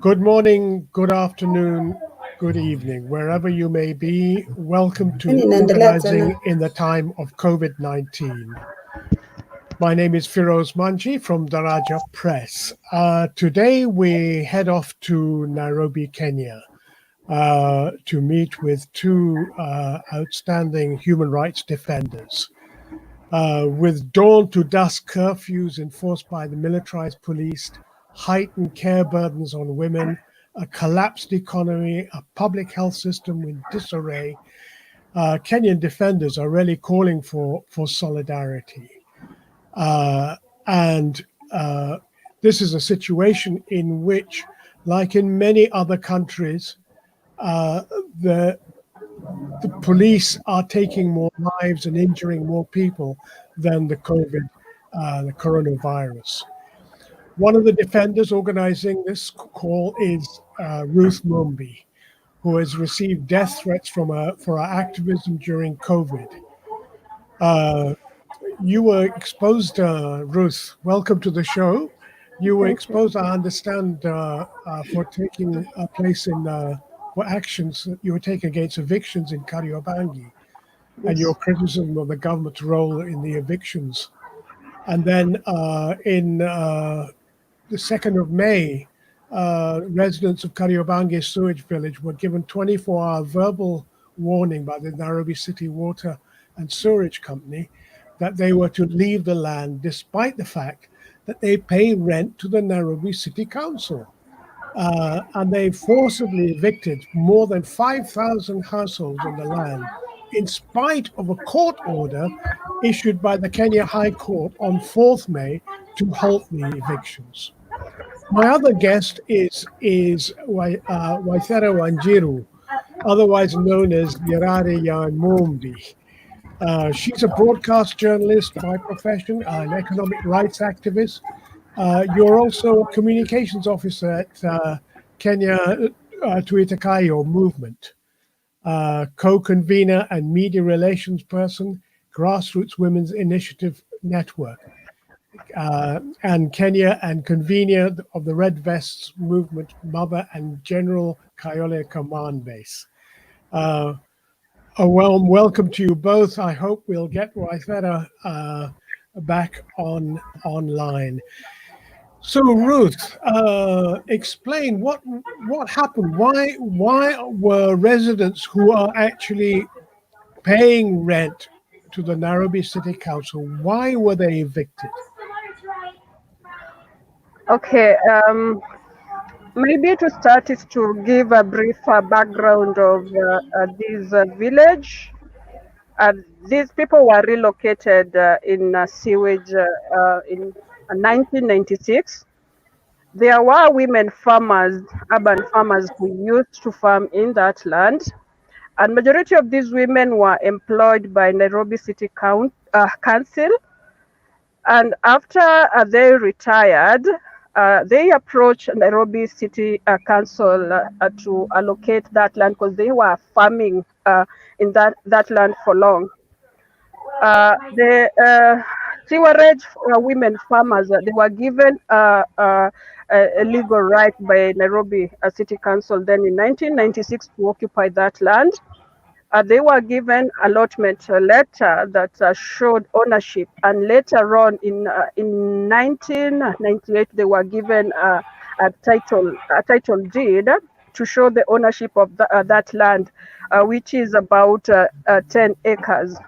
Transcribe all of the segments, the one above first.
Good morning, good afternoon, good evening, wherever you may be. Welcome to Organizing in the Time of COVID-19. My name is Firoz Manji from Daraja Press. Today we head off to Nairobi, Kenya, to meet with two outstanding human rights defenders. With dawn to dusk curfews enforced by the militarized police, heightened care burdens on women, a collapsed economy, a public health system in disarray, Kenyan defenders are really calling for solidarity. And this is a situation in which, like in many other countries, the police are taking more lives and injuring more people than the coronavirus. One of the defenders organizing this call is Ruth Mumbi, who has received death threats for her activism during COVID. You were exposed, Ruth. Welcome to the show. You were exposed, I understand, for taking place in for actions that you were taking against evictions in Kariobangi, and your criticism of the government's role in the evictions. And then in the 2nd of May, residents of Kariobangi sewage village were given 24-hour verbal warning by the Nairobi City Water and Sewerage Company that they were to leave the land despite the fact that they pay rent to the Nairobi City Council. And they forcibly evicted more than 5,000 households on the land in spite of a court order issued by the Kenya High Court on 4th May to halt the evictions. My other guest is Waithera Wanjiru, otherwise known as Nyarari Mumbi. She's a broadcast journalist by profession, an economic rights activist. You're also a communications officer at Kenya Tuitakayo movement, co-convener and media relations person, Grassroots Women's Initiative Network, and Kenya and convener of the Red Vests movement, mother and General Kayole Command Base. A warm welcome to you both. I hope we'll get Waithera back online. So Ruth, explain what happened. Why were residents who are actually paying rent to the Nairobi City Council, why were they evicted? Okay, maybe to start is to give a brief background of this village. These people were relocated in sewage in 1996. There were women farmers, urban farmers who used to farm in that land. And majority of these women were employed by Nairobi City Council. And after they retired, they approached Nairobi City Council to allocate that land because they were farming in that land for long. The sewerage women farmers, they were given a legal right by Nairobi City Council then in 1996 to occupy that land. They were given allotment letter that showed ownership, and later on in 1998 they were given a title deed to show the ownership of that land, which is about 10 acres.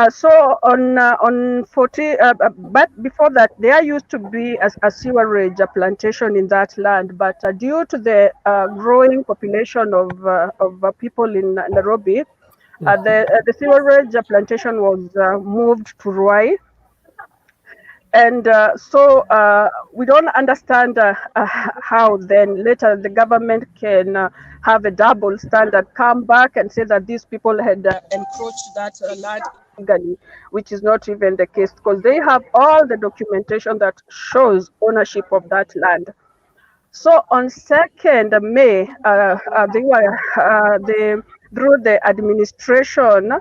So on 40, but before that, there used to be a sewerage plantation in that land. But due to the growing population of people in Nairobi, the sewerage plantation was moved to Ruai. And so we don't understand how then later the government can have a double standard, come back and say that these people had encroached that land illegally, which is not even the case, because they have all the documentation that shows ownership of that land. So on 2nd May, through the administration,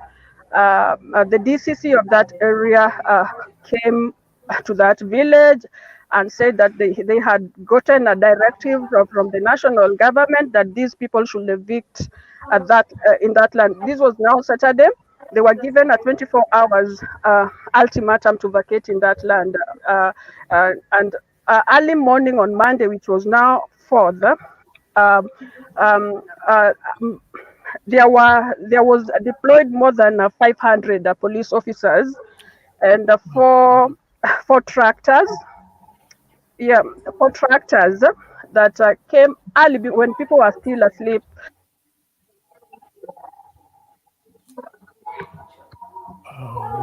the DCC of that area came to that village and said that they had gotten a directive from the national government that these people should evict at that in that land. This was now Saturday. They were given a 24 hours ultimatum to vacate in that land. And early morning on Monday, which was now 4th, um, um, uh, there was deployed more than 500 police officers and four tractors. Yeah, four tractors that came early when people were still asleep.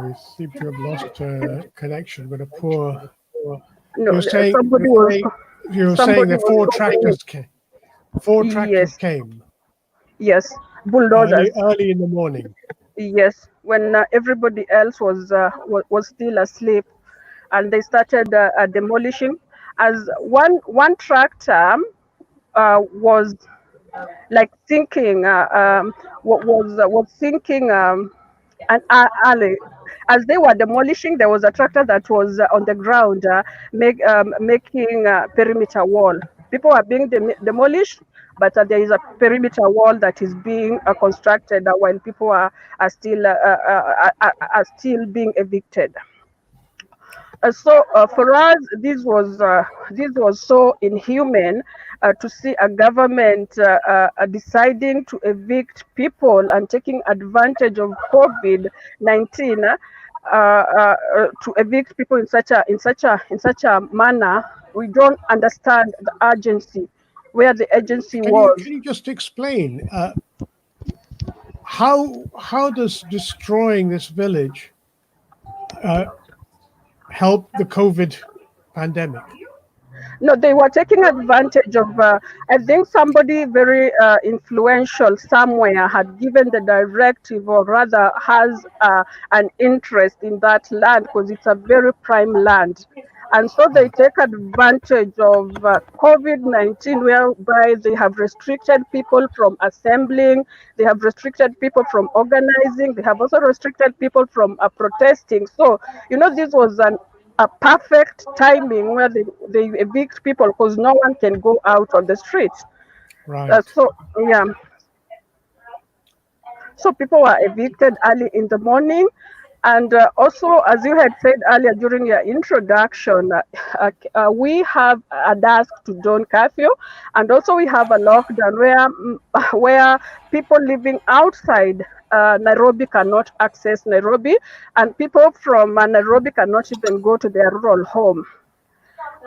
We seem to have lost connection with a poor. No, You're saying you're saying somebody that was four talking. tractors came. Four tractors Yes, came yes, bulldozers. early in the morning. Yes, when everybody else was still asleep, and they started demolishing. As one tractor was like thinking was thinking an alley. As they were demolishing, there was a tractor that was on the ground making a perimeter wall. People are being demolished, but there is a perimeter wall that is being constructed while people are still being evicted. So for us, this was so inhuman to see a government deciding to evict people and taking advantage of COVID-19 to evict people in such a manner. We don't understand the urgency, where the agency was. Can you just explain how does destroying this village help the COVID pandemic? No, they were taking advantage of. I think somebody very influential somewhere had given the directive, or rather has an interest in that land because it's a very prime land. And so they take advantage of COVID-19, whereby they have restricted people from assembling, they have restricted people from organizing, they have also restricted people from protesting. So, this was a perfect timing where they evict people because no one can go out on the streets. Right. So yeah, so people were evicted early in the morning. And also, as you had said earlier during your introduction, we have a dusk to dawn curfew, and also we have a lockdown where people living outside Nairobi cannot access Nairobi, and people from Nairobi cannot even go to their rural home.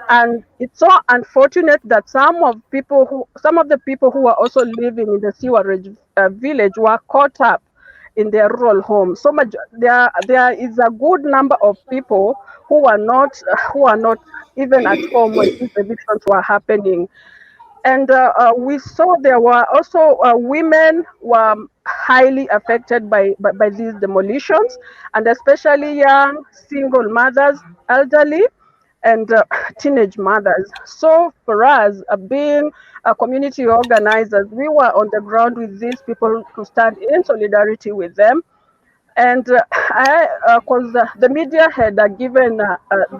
And it's so unfortunate that some of the people who are also living in the sewerage village were caught up in their rural home. So much there is a good number of people who are not even at home when these evictions were happening. And we saw there were also women were highly affected by these demolitions, and especially young single mothers, elderly, and teenage mothers. So for us, being community organizers, we were on the ground with these people to stand in solidarity with them. And because the media had given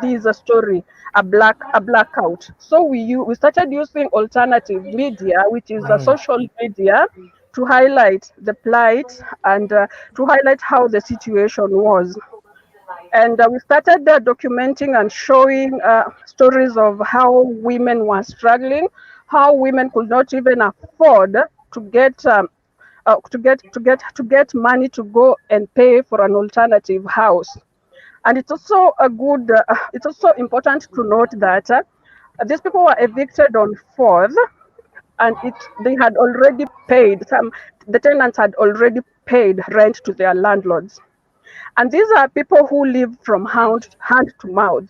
this story a blackout, so we started using alternative media, which is a Right. social media, to highlight the plight and to highlight how the situation was. And we started documenting and showing stories of how women were struggling, how women could not even afford to get money to go and pay for an alternative house. And it's also it's also important to note that these people were evicted on 4th, and they had already paid the tenants had already paid rent to their landlords. And these are people who live from hand to mouth.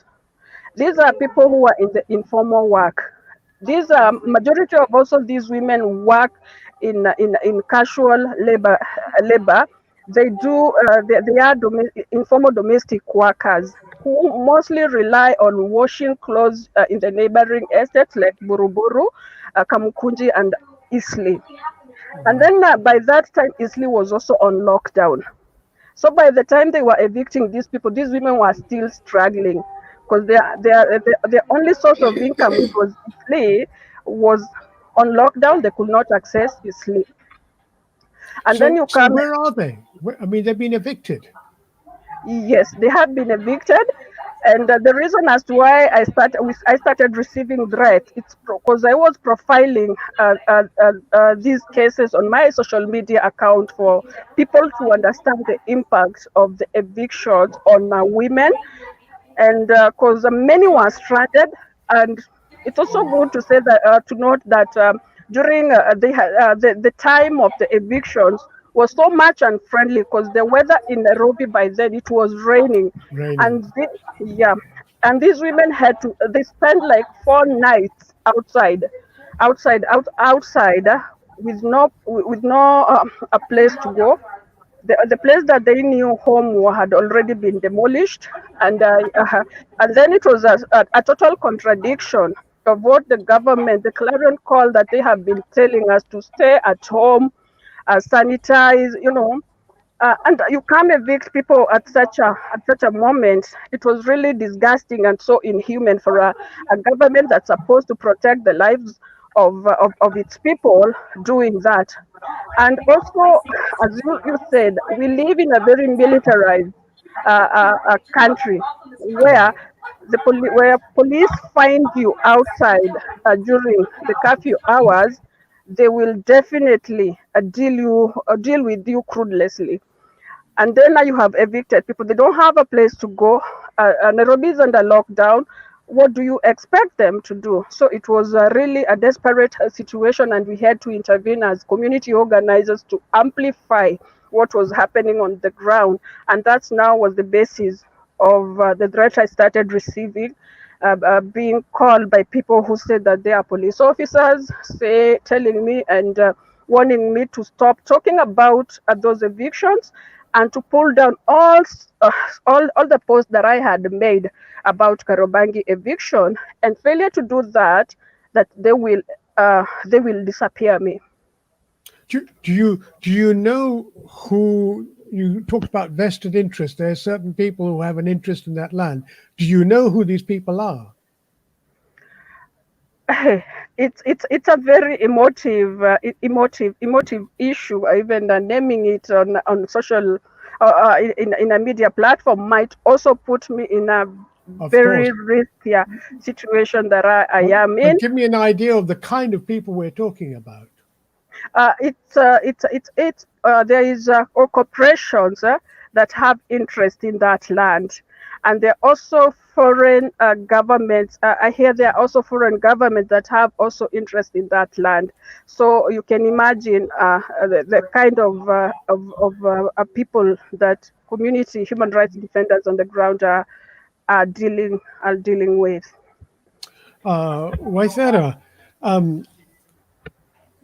These are people who are in the informal work. These are majority of also these women work in casual labor. They do they are informal domestic workers who mostly rely on washing clothes in the neighboring estates like Buruburu, Kamukunji, and Isli. And Right. then by that time, Isli was also on lockdown. So by the time they were evicting these people, these women were still struggling because their only source of income, which was sleep, was on lockdown. They could not access sleep. And then you So come. where are they? I mean, they've been evicted. Yes, they have been evicted, and the reason as to why I started receiving threats, it's because I was profiling these cases on my social media account for people to understand the impact of the evictions on women, and because many were stranded. And it's also good to say that to note that during the time of the evictions was so much unfriendly, because the weather in Nairobi by then, it was raining, Raining. and yeah, and these women had to, they spent like 4 nights outside with no a place to go. The place that they knew home had already been demolished, and and then it was a total contradiction of what the government, the clarion call that they have been telling us to stay at home, sanitize, and you can't evict people at such a moment. It was really disgusting and so inhuman for a government that's supposed to protect the lives of its people doing that. And also, as you said, we live in a very militarized country where where police find you outside during the curfew hours, they will definitely deal with you ruthlessly. And then now you have evicted people. They don't have a place to go. Nairobi is under lockdown. What do you expect them to do? So it was really a desperate situation, and we had to intervene as community organizers to amplify what was happening on the ground. And that's now was the basis of the threat I started receiving, being called by people who said that they are police officers, telling me and warning me to stop talking about those evictions, and to pull down all the posts that I had made about Karobangi eviction, and failure to do that, that they will disappear me. Do you know who you talked about vested interest? There are certain people who have an interest in that land. Do you know who these people are? It's a very emotive issue. Even naming it on social in a media platform might also put me in a Of very course. risky situation that I am in. But give me an idea of the kind of people we're talking about. There is corporations that have interest in that land, and there are also foreign governments. I hear there are also foreign governments that have also interest in that land. So you can imagine the kind of people that community human rights defenders on the ground are dealing with. Waithera,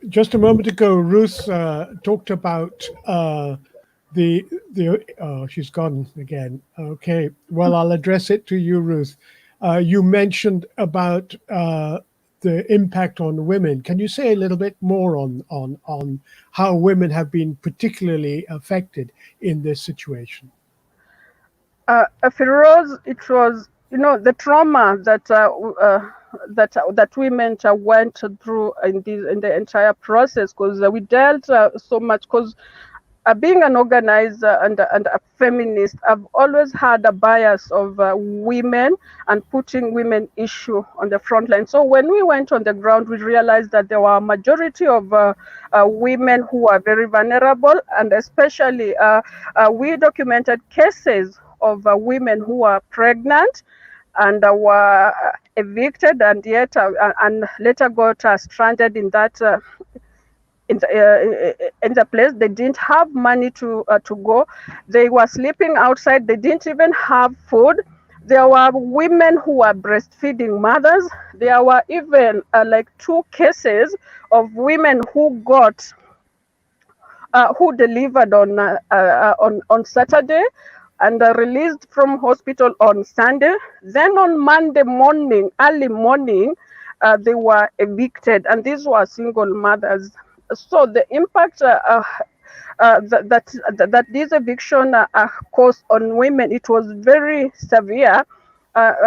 just a moment ago, Ruth talked about she's gone again. Okay, well, I'll address it to you, Ruth. You mentioned about the impact on women. Can you say a little bit more on how women have been particularly affected in this situation? Firoz, it was, the trauma that women went through in the entire process, because we dealt so much. Because being an organizer and a feminist, I've always had a bias of women and putting women issue on the front line. So when we went on the ground, we realized that there were a majority of women who are very vulnerable, and especially we documented cases of women who are pregnant and were evicted, and yet and later got stranded in that in the place. They didn't have money to go. They were sleeping outside. They didn't even have food. There were women who were breastfeeding mothers. There were even like 2 cases of women who delivered on Saturday and released from hospital on Sunday. Then on Monday morning, early morning, they were evicted, and these were single mothers. So the impact that this eviction caused on women, it was very severe.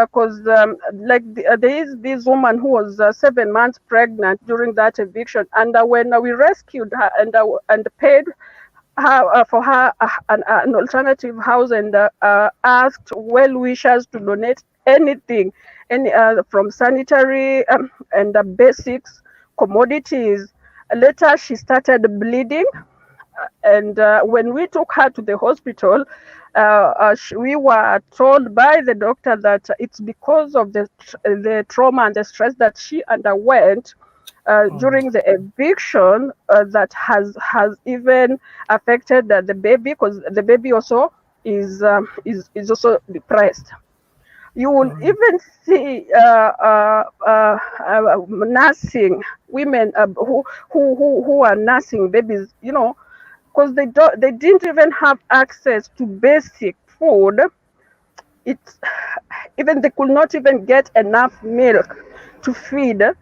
because there is this woman who was 7 months pregnant during that eviction, and when we rescued her and paid her for her an alternative house, and asked well wishers to donate anything, any from sanitary and basics commodities. Later, she started bleeding, and when we took her to the hospital, we were told by the doctor that it's because of the trauma and the stress that she underwent during the eviction that has even affected the baby, because the baby also is also depressed. You will even see nursing women who are nursing babies, because they didn't even have access to basic food. It's even they could not even get enough milk to feed their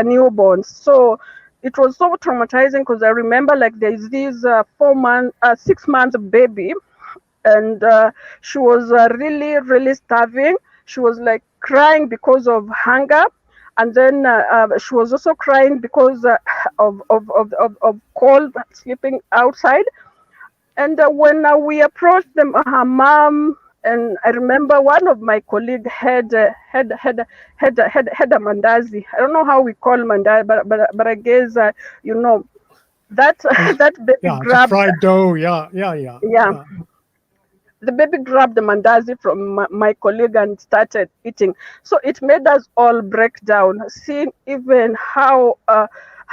newborns. So it was so traumatizing, because I remember like there's this 6 month baby, and she was really really starving. She was like crying because of hunger, and then she was also crying because of cold, sleeping outside. And when we approached them, her mom, and I remember one of my colleagues had a mandazi. I don't know how we call mandazi, but I guess that that baby Yeah, it's a grabbed. fried dough. Yeah. The baby grabbed the mandazi from my colleague and started eating. So it made us all break down, seeing even how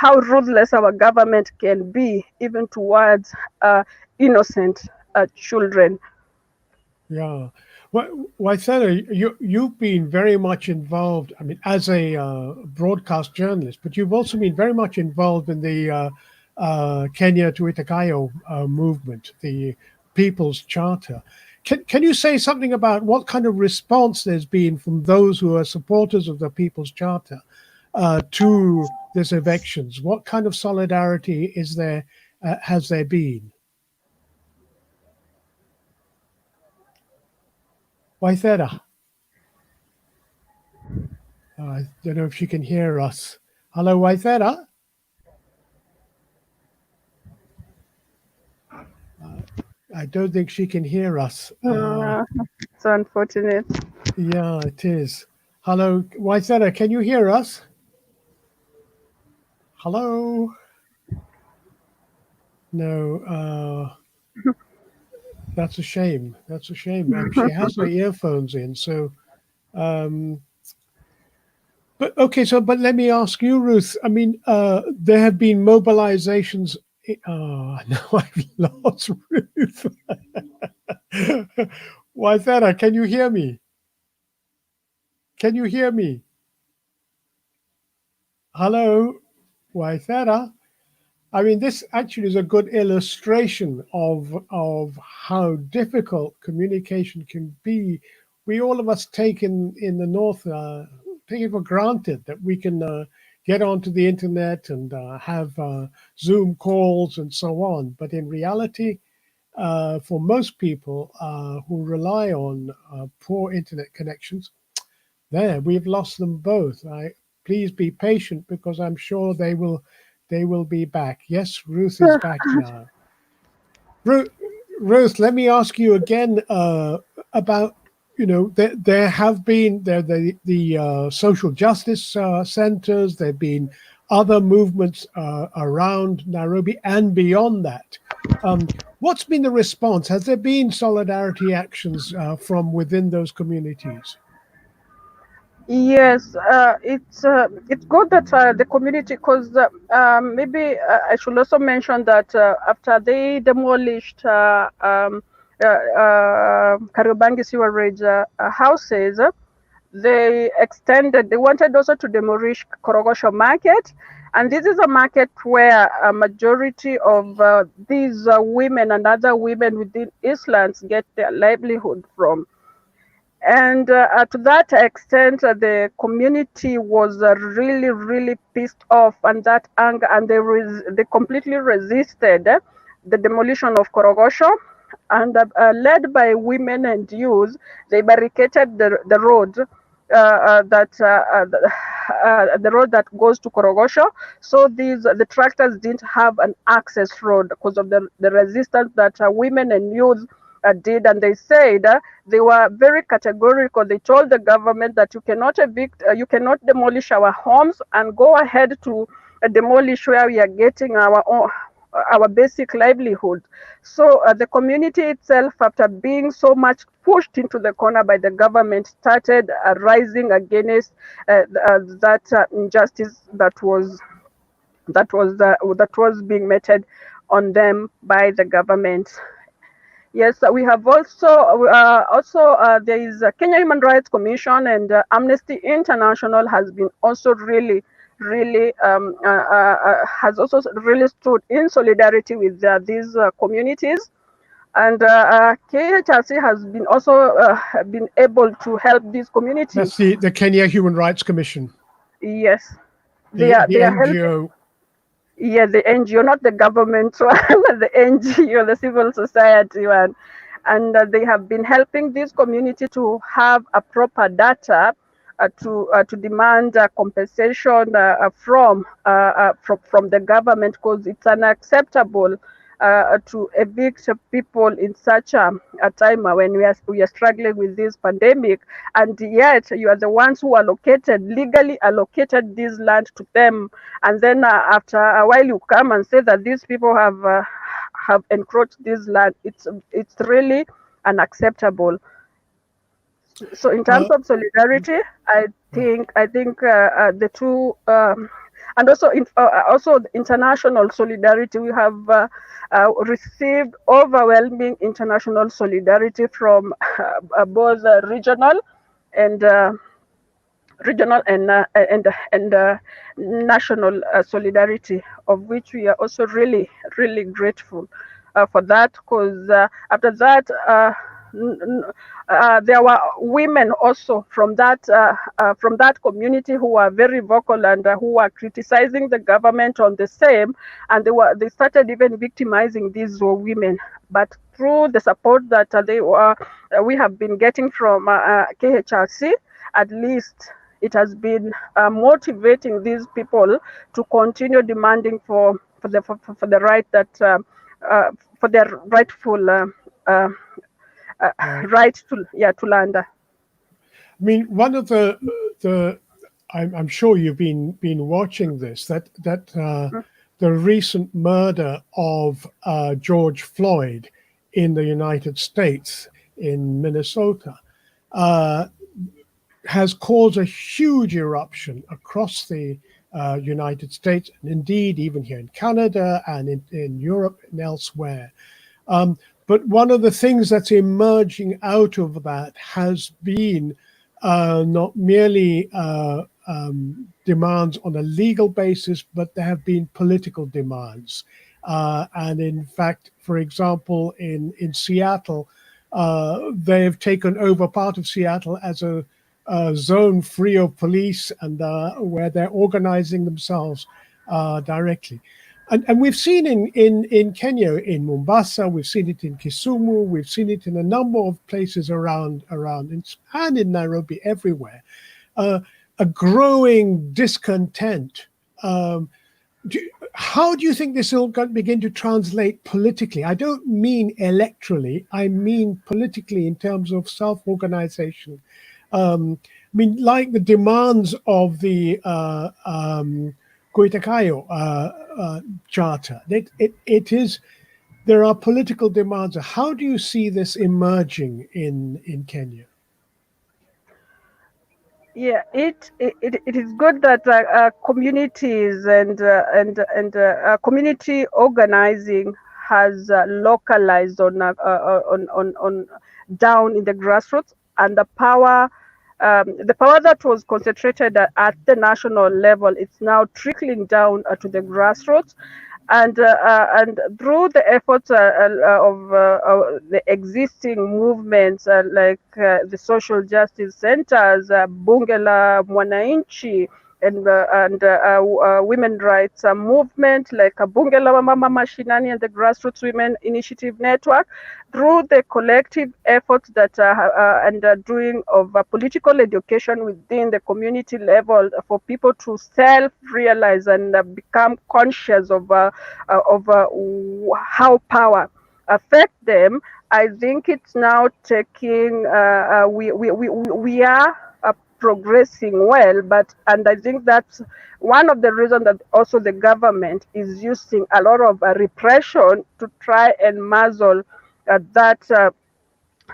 ruthless our government can be, even towards innocent children. Yeah. Well, Waithera, you've been very much involved, I mean, as a broadcast journalist, but you've also been very much involved in the Kenya Tuitakayo movement, the People's Charter. Can you say something about what kind of response there's been from those who are supporters of the People's Charter to this evictions? What kind of solidarity is there, has there been? Waithera? I don't know if she can hear us. Hello, Waithera? I don't think she can hear us. It's unfortunate. Yeah, it is. Hello, Waithera, can you hear us? Hello? No, that's a shame. That's a shame. She has her earphones in, so... but okay, but let me ask you, Ruth. I mean, there have been mobilizations. Oh, no, I've lost Ruth. Waithera, can you hear me? Can you hear me? Hello, Waithera. I mean, this actually is a good illustration of how difficult communication can be. We all of us take in the North, take it for granted that we can get onto the internet and have Zoom calls and so on. But in reality, for most people who rely on poor internet connections, we've lost them both. Please be patient, because I'm sure they will be back. Yes, Ruth is back now. Ruth, let me ask you again about, there have been the social justice centers. There have been other movements around Nairobi and beyond that. What's been the response? Has there been solidarity actions from within those communities? Yes, it's good that the community, because maybe I should also mention that after they demolished Kariobangi sewerage houses, they wanted also to demolish Korogosho market. And this is a market where a majority of these women and other women within Eastlands get their livelihood from. And to that extent, the community was really, really pissed off, and that anger, and they completely resisted the demolition of Korogosho. led by women and youth, they barricaded the road. The road that goes to Korogosho, so the tractors didn't have an access road because of the resistance that women and youth did, and they said they were very categorical. They told the government that you cannot evict, you cannot demolish our homes, and go ahead to demolish where we are getting our basic livelihood. So the community itself, after being so much pushed into the corner by the government, started rising against that injustice that was being meted on them by the government. Yes, we have there is a Kenya Human Rights Commission, and Amnesty International has been also really has also really stood in solidarity with these communities, and KHRC has been also been able to help these communities. That's the Kenya Human Rights Commission. Yes, The they are helping. NGO. Yeah, the NGO, not the government one, the NGO, the civil society one. And they have been helping this community to have a proper data to demand compensation from the government, because it's unacceptable to evict people in such a time when we are struggling with this pandemic, and yet you are the ones who legally allocated this land to them, and then after a while you come and say that these people have encroached this land. It's really unacceptable. So in terms of solidarity, I think the two, and also the international solidarity. We have received overwhelming international solidarity from both regional and national solidarity, of which we are also really grateful for that, because after that there were women also from that community who were very vocal, and who were criticizing the government on the same, and they started even victimizing these women. But through the support that we have been getting from KHRC, at least it has been motivating these people to continue demanding for the right that for their rightful right to land. I mean, one of the I'm sure you've been watching this, that the recent murder of George Floyd in the United States, in Minnesota, has caused a huge eruption across the United States, and indeed even here in Canada and in Europe and elsewhere. But one of the things that's emerging out of that has been not merely demands on a legal basis, but there have been political demands. And in fact, for example, in Seattle, they have taken over part of Seattle as a zone free of police, and where they're organizing themselves directly. And we've seen in Kenya, in Mombasa, we've seen it in Kisumu, we've seen it in a number of places around and in Nairobi, everywhere, a growing discontent. How do you think this will begin to translate politically? I don't mean electorally, I mean politically in terms of self-organization. I mean, like the demands of the Tuitakayo charter. It is, there are political demands. How do you see this emerging in Kenya? Yeah, it is good that communities and community organizing has localized on down in the grassroots, and the power that was concentrated at the national level, it's now trickling down to the grassroots, and through the efforts of the existing movements like the social justice centers, Bunge la Mwananchi, women rights movement like Bunge la Mama Mashinani and the Grassroots Women Initiative Network, through the collective efforts that doing of political education within the community level for people to self-realize and become conscious of how power affect them. I think it's now taking, we are progressing well, and I think that's one of the reasons that also the government is using a lot of repression to try and muzzle that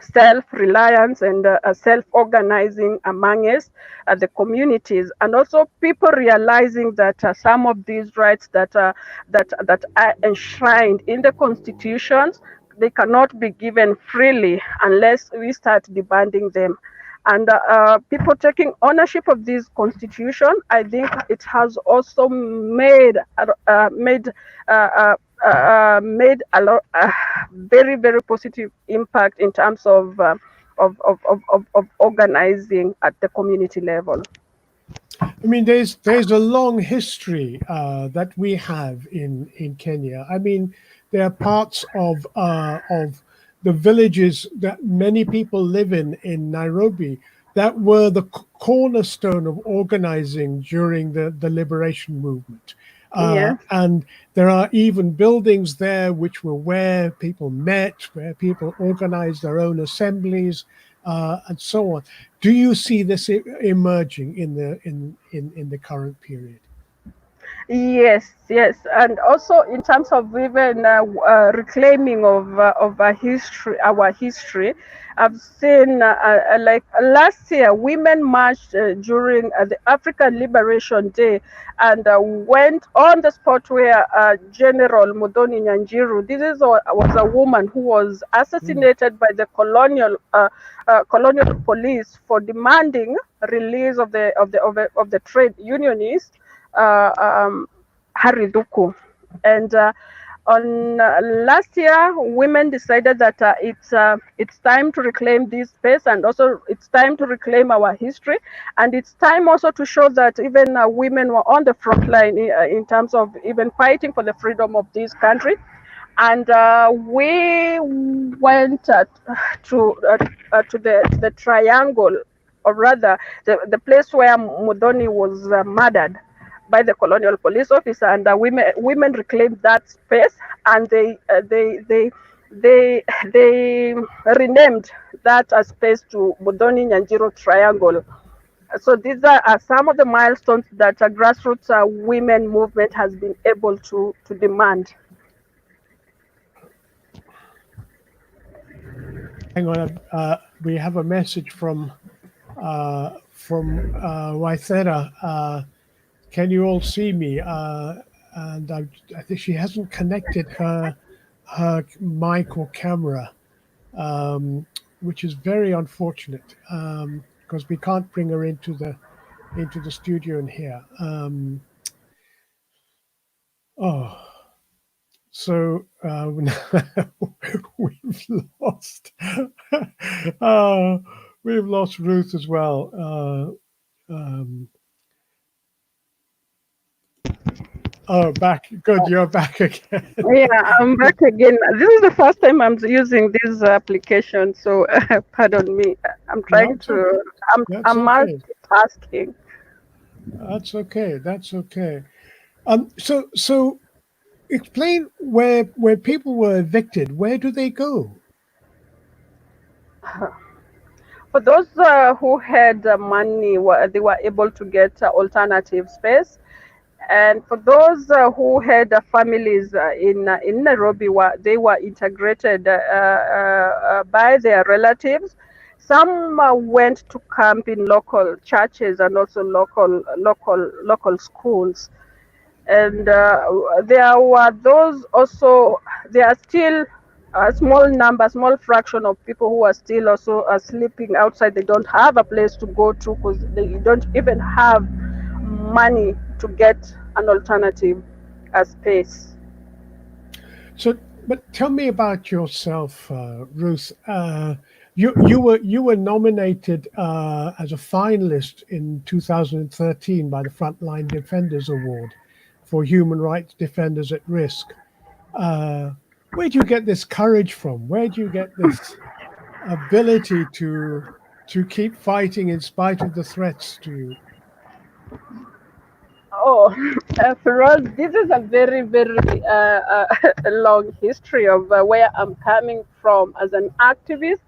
self-reliance and self-organizing amongst the communities, and also people realizing that some of these rights that are enshrined in the constitutions, they cannot be given freely unless we start demanding them. And people taking ownership of this constitution, I think it has also made a lot very very positive impact in terms of organizing at the community level. I mean, there's a long history that we have in Kenya. I mean, there are parts of the villages that many people live in Nairobi that were the cornerstone of organizing during the liberation movement. Yeah. And there are even buildings there which were where people met, where people organized their own assemblies, and so on. Do you see this emerging in the current period? Yes, yes, and also in terms of even reclaiming of our history, I've seen like last year, women marched during the African Liberation Day, and went on the spot where General Muthoni Nyanjiru, was a woman who was assassinated by the colonial police for demanding release of the trade unionist. Hariduku. And on last year, women decided that it's time to reclaim this space, and also it's time to reclaim our history, and it's time also to show that even women were on the front line in terms of even fighting for the freedom of this country. And we went to the triangle, or rather the place where Muthoni was murdered by the colonial police officer, and women reclaimed that space, and they renamed that space to Muthoni Nyanjiru Triangle. So these are some of the milestones that a grassroots women movement has been able to demand. Hang on, we have a message from Waithera. Can you all see me? And I think she hasn't connected her mic or camera, which is very unfortunate, because we can't bring her into the studio in here. So we've lost we've lost Ruth as well. Oh, back. Good, you're back again. Yeah, I'm back again. This is the first time I'm using this application, so pardon me. I'm trying That's to. okay. I'm That's okay. multitasking. That's okay. That's okay. So explain where people were evicted. Where do they go? For those who had money, they were able to get alternative space. And for those who had families in Nairobi, they were integrated by their relatives. Some went to camp in local churches and also local schools. And there were those also. There are still a small fraction of people who are still also sleeping outside. They don't have a place to go to because they don't even have money to get an alternative space. So, but tell me about yourself, Ruth. You were nominated as a finalist in 2013 by the Frontline Defenders Award for Human Rights Defenders at Risk. Where do you get this courage from? Where do you get this ability to keep fighting in spite of the threats to you? Oh, for us, this is a very, very long history of where I'm coming from as an activist,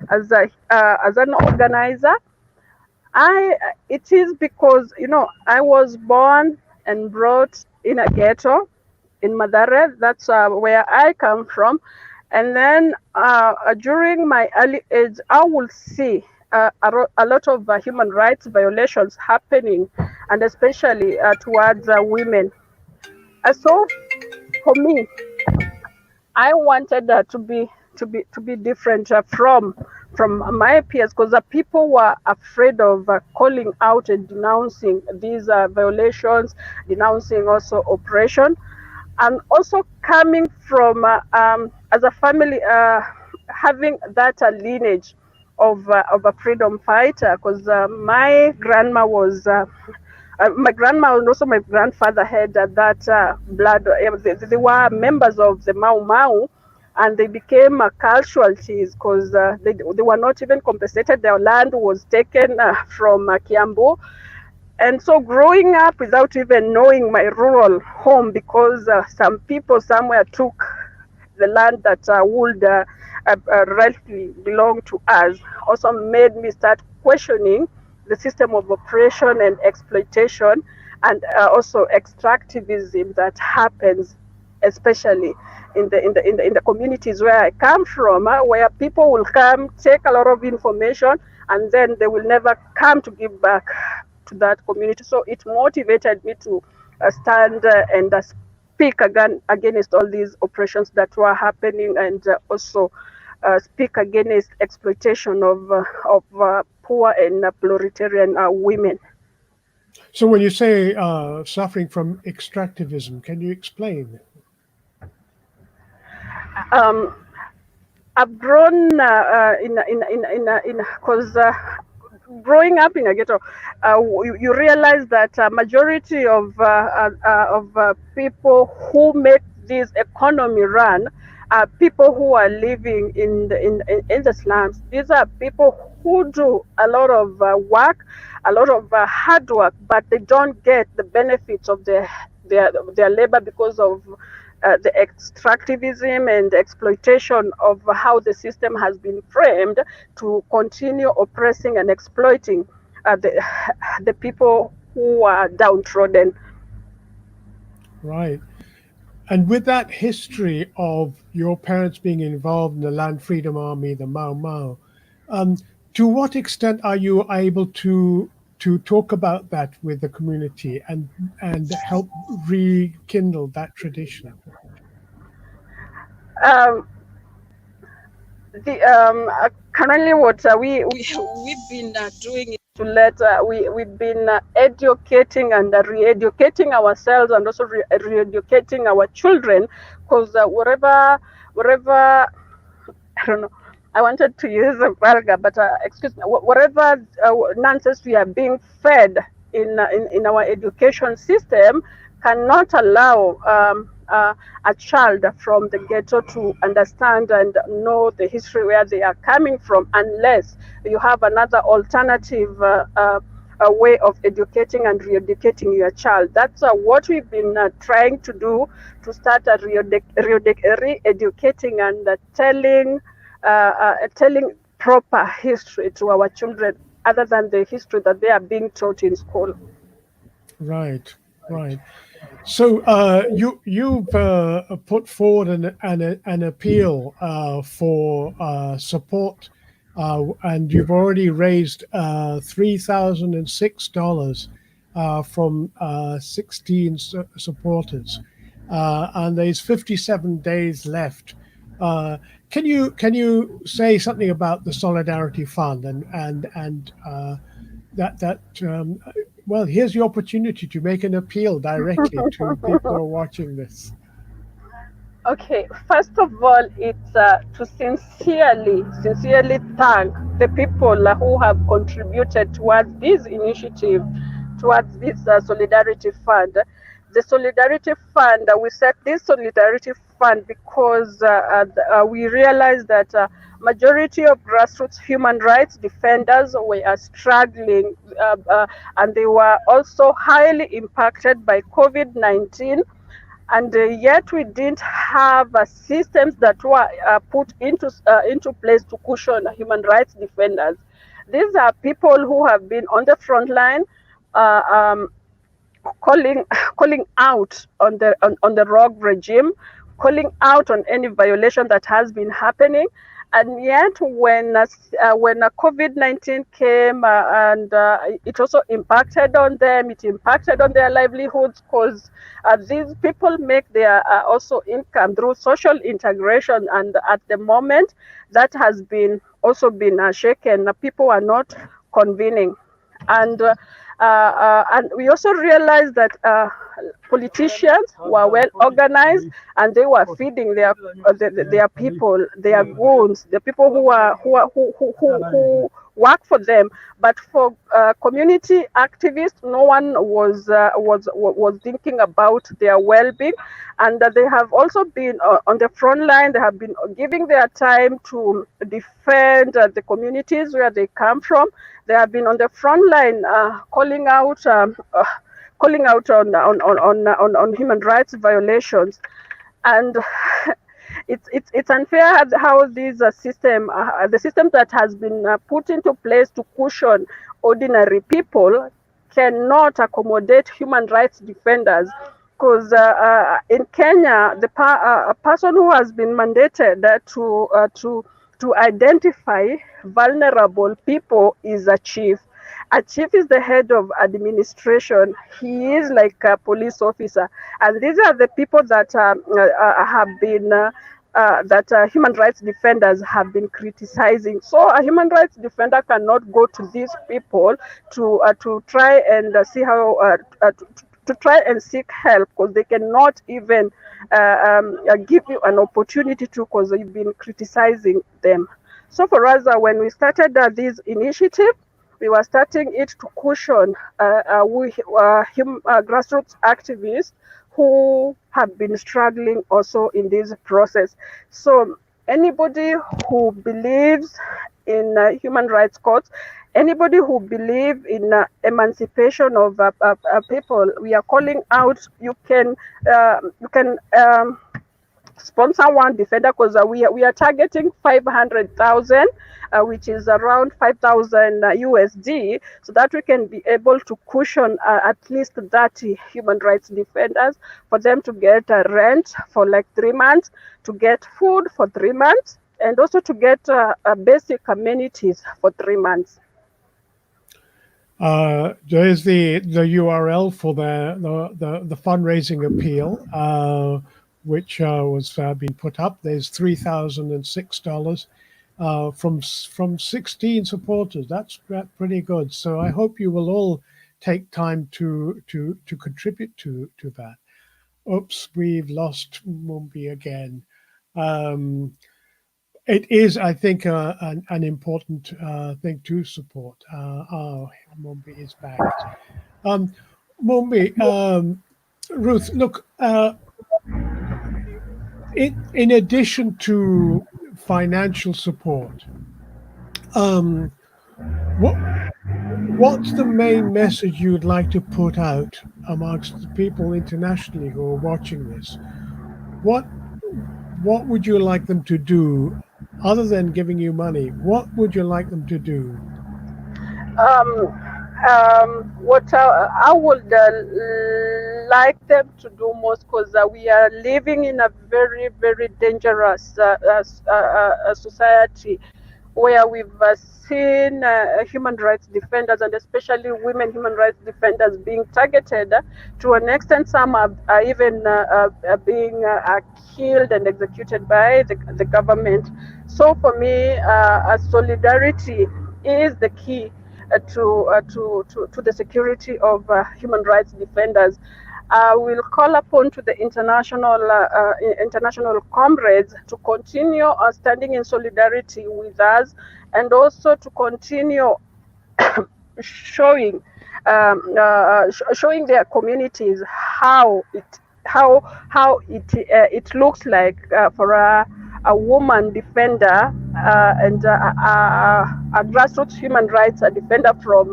as an organizer. It is because I was born and brought in a ghetto in Madare. That's where I come from. And then during my early age, I will see a lot of human rights violations happening, and especially towards women. So for me, I wanted to be different from my peers, because the people were afraid of calling out and denouncing these violations, denouncing also oppression, and also coming from as a family having that lineage of a freedom fighter, because my grandma and also my grandfather had that blood. They were members of the Mau Mau, and they became casualties because they were not even compensated. Their land was taken from Kiambu. And so growing up without even knowing my rural home, because some people somewhere took the land that would rightfully belong to us, also made me start questioning the system of oppression and exploitation, and also extractivism that happens, especially in the communities where I come from, where people will come take a lot of information, and then they will never come to give back to that community. So it motivated me to stand and speak again against all these oppressions that were happening, and also speak against exploitation of poor and proletarian women. So when you say suffering from extractivism, can you explain? Um, I've grown in because growing up in a ghetto, you realize that majority of people who make this economy run are people who are living in the slums. These are people who do a lot of work, a lot of hard work, but they don't get the benefits of their labor because of the extractivism and exploitation of how the system has been framed to continue oppressing and exploiting the people who are downtrodden. Right. And with that history of your parents being involved in the Land Freedom Army, the Mau Mau, um, to what extent are you able to talk about that with the community and help rekindle that tradition? Um, Currently, what we've been doing is to we've been educating and re-educating ourselves, and also re-educating our children, because whatever I don't know. I wanted to use a vulgar, but excuse me. Whatever nonsense we are being fed in our education system cannot allow a child from the ghetto to understand and know the history where they are coming from, unless you have another alternative a way of educating and re-educating your child. That's what we've been trying to do, to start re-educating and telling proper history to our children, other than the history that they are being taught in school. Right, right. So you've put forward an appeal for support, and you've already raised $3,006 from 16 supporters, and there's 57 days left. Uh, can you say something about the Solidarity Fund and that well, here's the opportunity to make an appeal directly to people who are watching this. Okay, first of all, it's to sincerely thank the people who have contributed towards this initiative, towards this Solidarity Fund. The Solidarity Fund, we set this Solidarity Fund because we realized that majority of grassroots human rights defenders were struggling and they were also highly impacted by COVID-19, and yet we didn't have systems that were put into place to cushion human rights defenders. These are people who have been on the front line, uh, um, calling calling out on the rogue regime, calling out on any violation that has been happening. And yet, when COVID-19 came and it also impacted on them, it impacted on their livelihoods because these people make their also income through social integration. And at the moment, that has been also been shaken. People are not convening, and and we also realized that politicians were well organized and they were feeding their people, their goons, the people who work for them. But for community activists, no one was thinking about their well-being, and they have also been on the front line. They have been giving their time to defend the communities where they come from. They have been on the front line calling out on human rights violations. And it's unfair how this the system that has been put into place to cushion ordinary people cannot accommodate human rights defenders. Because in Kenya, a person who has been mandated to identify vulnerable people is a chief. A chief is the head of administration. He is like a police officer, and these are the people that have been that human rights defenders have been criticizing. So a human rights defender cannot go to these people to try and see how to try and seek help, because they cannot even give you an opportunity to, because you've been criticizing them. So for us, when we started this initiative, we were starting it to cushion grassroots activists who have been struggling also in this process. So anybody who believes in human rights courts, anybody who believes in emancipation of people, we are calling out. You can sponsor one defender, because we are targeting 500,000, which is around 5,000 USD, so that we can be able to cushion at least 30 human rights defenders, for them to get rent for like 3 months, to get food for 3 months, and also to get basic amenities for 3 months. There's the URL for the fundraising appeal, which was being put up. There's $3,006 from 16 supporters. That's pretty good. So I hope you will all take time to contribute to that. Oops, we've lost Mumbi again. It is, I think, an important thing to support. Mumbi is back. Mumbi, Ruth, look, in addition to financial support, what's the main message you'd like to put out amongst the people internationally who are watching this? What would you like them to do, other than giving you money? What would you like them to do? What I would like them to do most, because we are living in a very, very dangerous society, where we've seen human rights defenders, and especially women human rights defenders, being targeted to an extent. Some are even being killed and executed by the government. So for me, solidarity is the key to the security of human rights defenders. I will call upon to the international comrades to continue standing in solidarity with us, and also to continue showing showing their communities how it looks like for a woman defender and a grassroots human rights defender from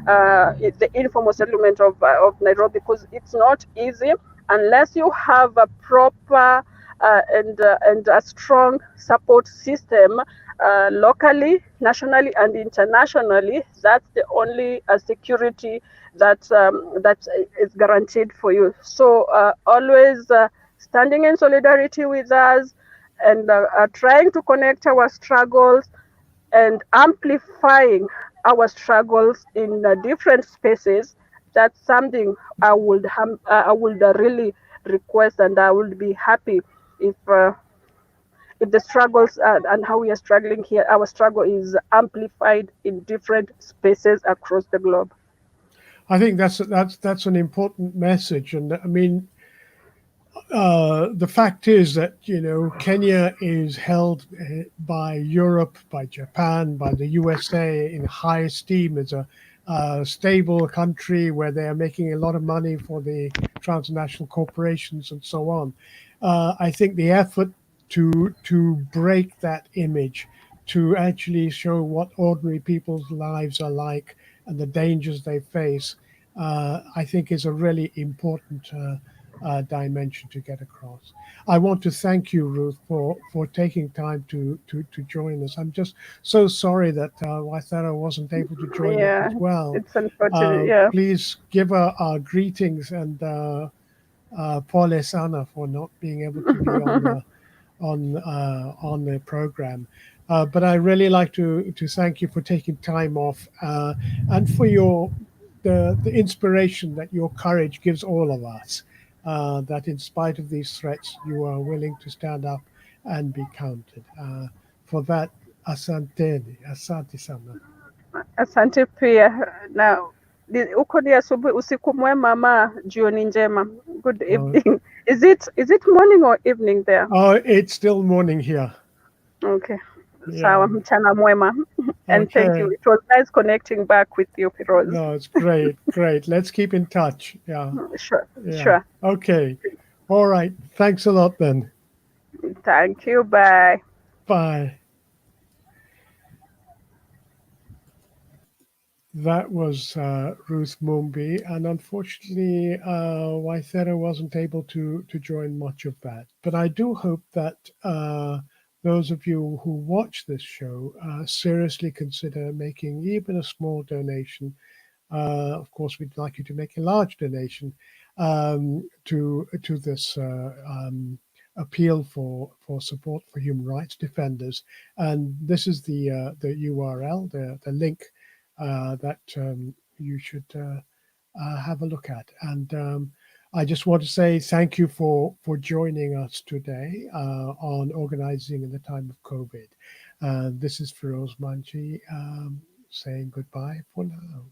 the informal settlement of Nairobi, because it's not easy unless you have a proper and a strong support system locally, nationally, and internationally. That's the only security that is guaranteed for you. So always standing in solidarity with us, and trying to connect our struggles and amplifying our struggles in different spaces. That's something I would really request, and I would be happy if the struggles and how we are struggling here, our struggle is amplified in different spaces across the globe. I think that's an important message, and I mean, the fact is that Kenya is held by Europe, by Japan, by the USA in high esteem as a stable country where they are making a lot of money for the transnational corporations and so on. I think the effort to break that image, to actually show what ordinary people's lives are like and the dangers they face, I think is a really important dimension to get across. I want to thank you, Ruth, for taking time to join us. I'm just so sorry that Waithera wasn't able to join us Yeah, as well. it's unfortunate. Yeah. Please give her our greetings, and Paul Sana for not being able to be on the program. But I really like to thank you for taking time off, and for the inspiration that your courage gives all of us. That in spite of these threats, you are willing to stand up and be counted. For that, asante sana. Asante pia na uko ni asubuhi, usiku mwema ama jioni njema. Good Uh, evening. Is it morning or evening there? it's still morning here. Okay. Yeah. Sawa, mchana mwema. And thank you. Okay. It was nice connecting back with you, Firoz. No, it's great. Great. Let's keep in touch. Yeah. Sure, Yeah. sure. Okay. All right. Thanks a lot then. Thank you. Bye. Bye. That was Ruth Mumbi, and unfortunately, Waithera wasn't able to join much of that. But I do hope that those of you who watch this show seriously consider making even a small donation. Of course, we'd like you to make a large donation to this appeal for support for human rights defenders. And this is the URL, the link that you should have a look at. And I just want to say thank you for joining us today on organizing in the time of COVID. This is Feroz Manji saying goodbye for now.